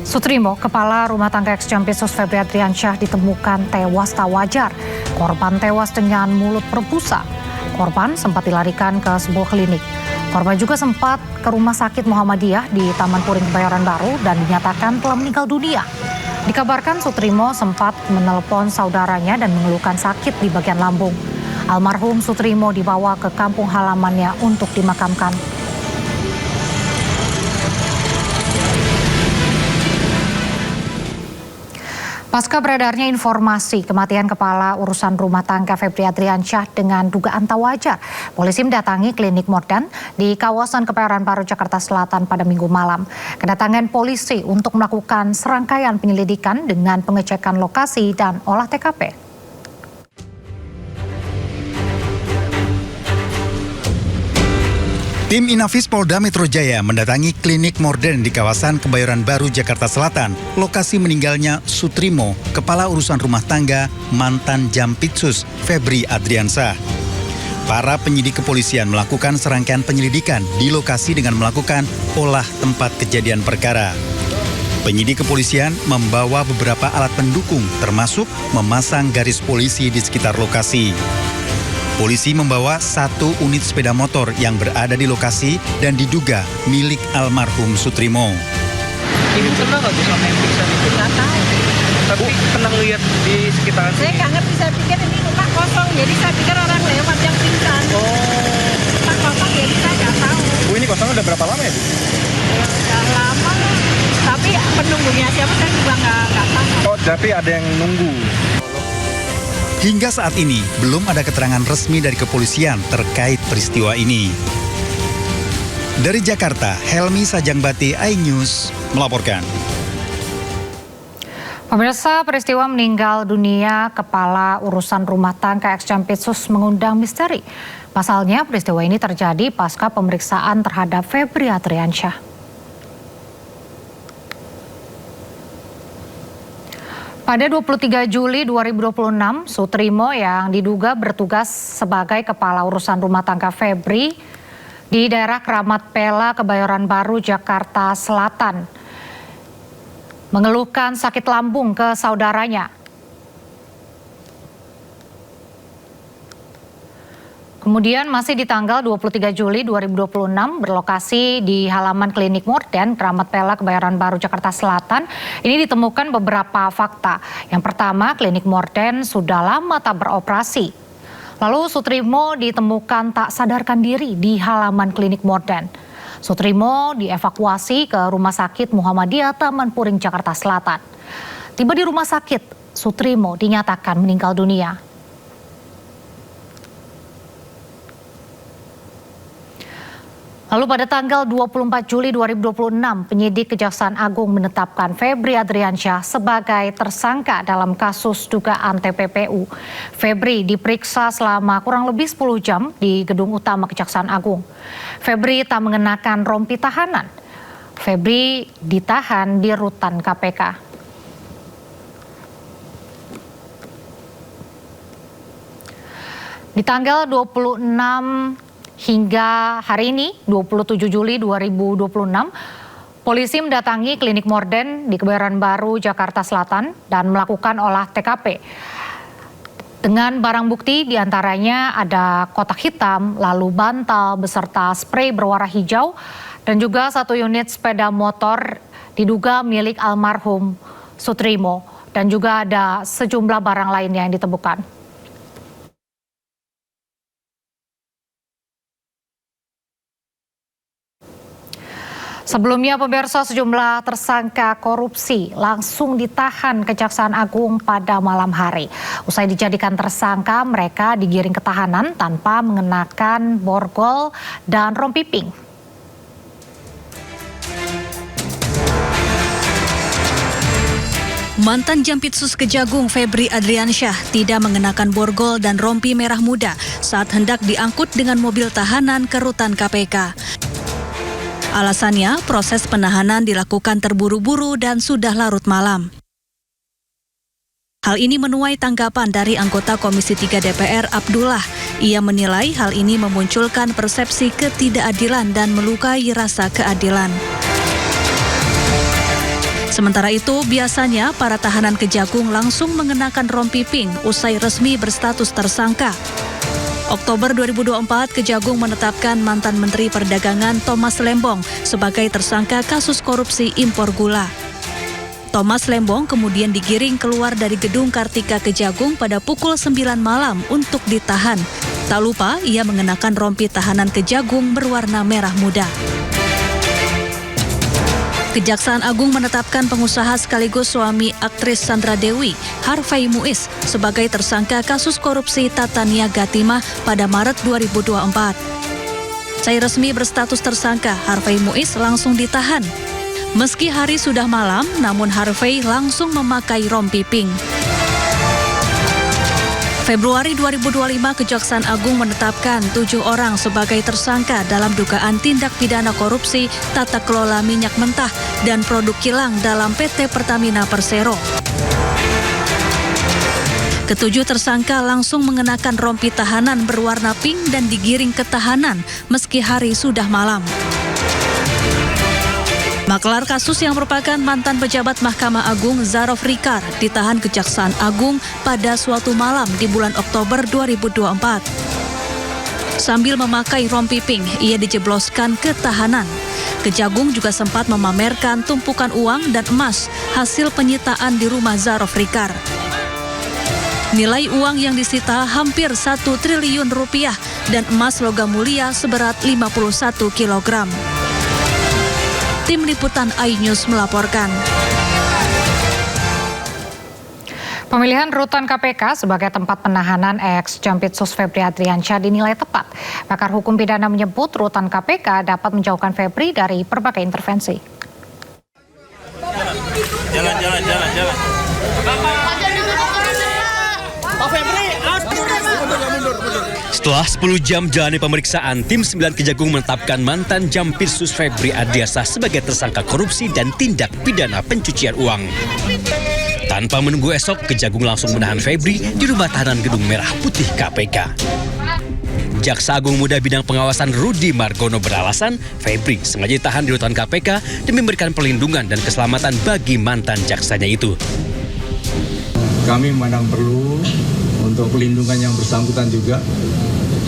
Sutrimo, kepala rumah tangga ex-Jampitsus Febri Adriansyah ditemukan tewas tak wajar. Korban tewas dengan mulut berbusa. Korban sempat dilarikan ke sebuah klinik. Korban juga sempat ke rumah sakit Muhammadiyah di Taman Puring Kebayoran Baru dan dinyatakan telah meninggal dunia. Dikabarkan Sutrimo sempat menelpon saudaranya dan mengeluhkan sakit di bagian lambung. Almarhum Sutrimo dibawa ke kampung halamannya untuk dimakamkan. Pasca beredarnya informasi kematian kepala urusan rumah tangga Febri Adriansyah dengan dugaan tak wajar, polisi mendatangi klinik modern di kawasan Kebayoran Baru, Jakarta Selatan pada Minggu malam. Kedatangan polisi untuk melakukan serangkaian penyelidikan dengan pengecekan lokasi dan olah TKP. Tim Inafis Polda Metro Jaya mendatangi klinik modern di kawasan Kebayoran Baru, Jakarta Selatan. Lokasi meninggalnya Sutrimo, kepala urusan rumah tangga mantan Jampitsus Febri Adriansyah. Para penyidik kepolisian melakukan serangkaian penyelidikan di lokasi dengan melakukan olah tempat kejadian perkara. Penyidik kepolisian membawa beberapa alat pendukung termasuk memasang garis polisi di sekitar lokasi. Polisi membawa 1 unit sepeda motor yang berada di lokasi dan diduga milik almarhum Sutrimo. Ibu pernah nggak bisa main pingsan itu? Nggak tahu. Tapi pernah lihat di sekitaran Saya nggak ngerti, saya pikir ini rumah kosong, jadi saya pikir orang lewat yang pingsan. Rumah kosong, jadi saya nggak tahu. Bu, ini kosongnya udah berapa lama ya, Bu? Ya, udah lama lah. Tapi penunggunya siapa saya juga nggak tahu. Oh, tapi ada yang nunggu. Hingga saat ini, belum ada keterangan resmi dari kepolisian terkait peristiwa ini. Dari Jakarta, Helmi Sajangbati, iNews melaporkan. Pemirsa, peristiwa meninggal dunia kepala urusan rumah tangga ex-Jampitsus mengundang misteri. Pasalnya, peristiwa ini terjadi pasca pemeriksaan terhadap Febri Adriansyah. Pada 23 Juli 2026, Sutrimo yang diduga bertugas sebagai kepala urusan rumah tangga Febri di daerah Keramat Pela, Kebayoran Baru, Jakarta Selatan, mengeluhkan sakit lambung ke saudaranya. Kemudian masih di tanggal 23 Juli 2026 berlokasi di halaman klinik modern Keramat Pela, Kebayoran Baru, Jakarta Selatan. Ini ditemukan beberapa fakta. Yang pertama, klinik modern sudah lama tak beroperasi. Lalu Sutrimo ditemukan tak sadarkan diri di halaman klinik modern. Sutrimo dievakuasi ke Rumah Sakit Muhammadiyah Taman Puring, Jakarta Selatan. Tiba di rumah sakit, Sutrimo dinyatakan meninggal dunia. Lalu pada tanggal 24 Juli 2026, penyidik Kejaksaan Agung menetapkan Febri Adriansyah sebagai tersangka dalam kasus dugaan TPPU. Febri diperiksa selama kurang lebih 10 jam di Gedung Utama Kejaksaan Agung. Febri tak mengenakan rompi tahanan. Febri ditahan di rutan KPK. Di tanggal 26 hingga hari ini, 27 Juli 2026, polisi mendatangi klinik modern di Kebayoran Baru, Jakarta Selatan dan melakukan olah TKP. Dengan barang bukti diantaranya ada kotak hitam, lalu bantal beserta spray berwarna hijau, dan juga 1 unit sepeda motor diduga milik almarhum Sutrimo, dan juga ada sejumlah barang lainnya yang ditemukan. Sebelumnya, pemirsa, sejumlah tersangka korupsi langsung ditahan Kejaksaan Agung pada malam hari. Usai dijadikan tersangka, mereka digiring ke tahanan tanpa mengenakan borgol dan rompi pink. Mantan Jampitsus Kejagung Febri Adriansyah tidak mengenakan borgol dan rompi merah muda saat hendak diangkut dengan mobil tahanan ke rutan KPK. Alasannya, proses penahanan dilakukan terburu-buru dan sudah larut malam. Hal ini menuai tanggapan dari anggota Komisi 3 DPR Abdullah. Ia menilai hal ini memunculkan persepsi ketidakadilan dan melukai rasa keadilan. Sementara itu, biasanya para tahanan Kejagung langsung mengenakan rompi pink usai resmi berstatus tersangka. Oktober 2024, Kejagung menetapkan mantan Menteri Perdagangan Thomas Lembong sebagai tersangka kasus korupsi impor gula. Thomas Lembong kemudian digiring keluar dari gedung Kartika Kejagung pada pukul 9 malam untuk ditahan. Tak lupa, ia mengenakan rompi tahanan Kejagung berwarna merah muda. Kejaksaan Agung menetapkan pengusaha sekaligus suami aktris Sandra Dewi, Harvey Muiz, sebagai tersangka kasus korupsi Tata Niaga Timah pada Maret 2024. Usai resmi berstatus tersangka, Harvey Muiz langsung ditahan. Meski hari sudah malam, namun Harvey langsung memakai rompi pink. Februari 2025, Kejaksaan Agung menetapkan 7 orang sebagai tersangka dalam dugaan tindak pidana korupsi tata kelola minyak mentah dan produk kilang dalam PT Pertamina Persero. Ketujuh tersangka langsung mengenakan rompi tahanan berwarna pink dan digiring ke tahanan meski hari sudah malam. Maklar kasus yang merupakan mantan pejabat Mahkamah Agung Zarof Rikar ditahan Kejaksaan Agung pada suatu malam di bulan Oktober 2024. Sambil memakai rompi pink, ia dijebloskan ke tahanan. Kejagung juga sempat memamerkan tumpukan uang dan emas hasil penyitaan di rumah Zarof Rikar. Nilai uang yang disita hampir 1 triliun rupiah dan emas logam mulia seberat 51 kilogram. Tim Liputan iNews melaporkan. Pemilihan rutan KPK sebagai tempat penahanan ex-Jampitsus Febri Adriansyah dinilai tepat. Pakar hukum pidana menyebut rutan KPK dapat menjauhkan Febri dari berbagai intervensi. Jalan. Pak Febri, mundur. Setelah 10 jam jalani pemeriksaan, tim 9 Kejagung menetapkan mantan Jampitsus Febri Adriansyah sebagai tersangka korupsi dan tindak pidana pencucian uang. Tanpa menunggu esok, Kejagung langsung menahan Febri di rumah tahanan Gedung Merah Putih KPK. Jaksa Agung Muda Bidang Pengawasan Rudi Margono beralasan Febri sengaja ditahan di rutan KPK demi memberikan perlindungan dan keselamatan bagi mantan jaksanya itu. Kami memandang perlu untuk pelindungan yang bersangkutan juga,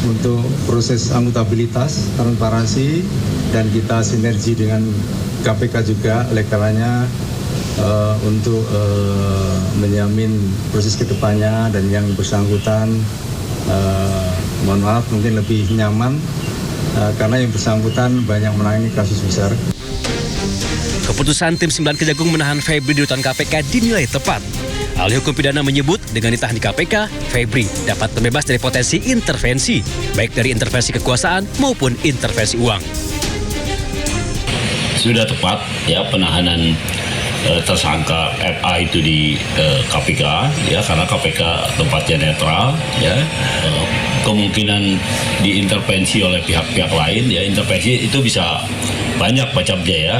untuk proses akuntabilitas, transparansi, dan kita sinergi dengan KPK juga oleh karenanya untuk menjamin proses kedepannya dan yang bersangkutan mohon maaf mungkin lebih nyaman karena yang bersangkutan banyak menangani kasus besar. Keputusan tim 9 Kejagung menahan Febri di rutan KPK dinilai tepat. Ahli hukum pidana menyebut dengan ditahan di KPK, Febri dapat terbebas dari potensi intervensi, baik dari intervensi kekuasaan maupun intervensi uang. Sudah tepat ya penahanan tersangka FA itu di KPK ya, karena KPK tempatnya netral ya. Kemungkinan diintervensi oleh pihak-pihak lain ya, intervensi itu bisa banyak macamnya ya,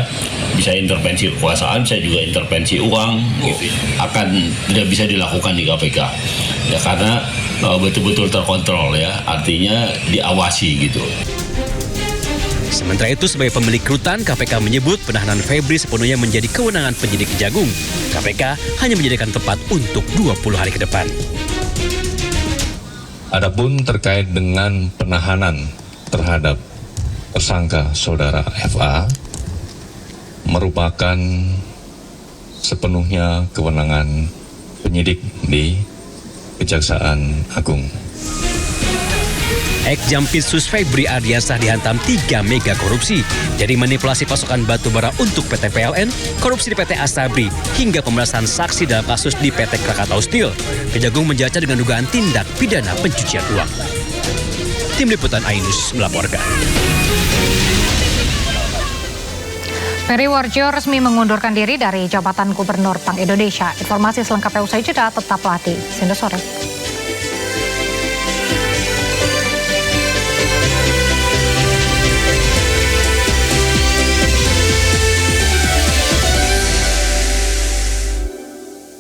bisa intervensi kekuasaan, bisa juga intervensi uang gitu. Akan tidak bisa dilakukan di KPK ya, karena betul-betul terkontrol ya, artinya diawasi gitu. Sementara itu, sebagai pemilik rutan, KPK menyebut penahanan Febri sepenuhnya menjadi kewenangan penyidik Kejagung. KPK hanya menjadikan tempat untuk 20 hari ke depan. Adapun terkait dengan penahanan terhadap tersangka saudara FA merupakan sepenuhnya kewenangan penyidik di Kejaksaan Agung. Ex-Jampitsus Febri Adriansyah dihantam 3 mega korupsi, dari manipulasi pasokan batu bara untuk PT PLN, korupsi di PT Asabri, hingga pemerasan saksi dalam kasus di PT Krakatau Steel. Kejagung menjeratnya dengan dugaan tindak pidana pencucian uang. Tim Liputan iNews melaporkan. Peri Warjo resmi mengundurkan diri dari jabatan Gubernur Bank Indonesia. Informasi selengkapnya usai jeda, tetaplah di Sindo Sore.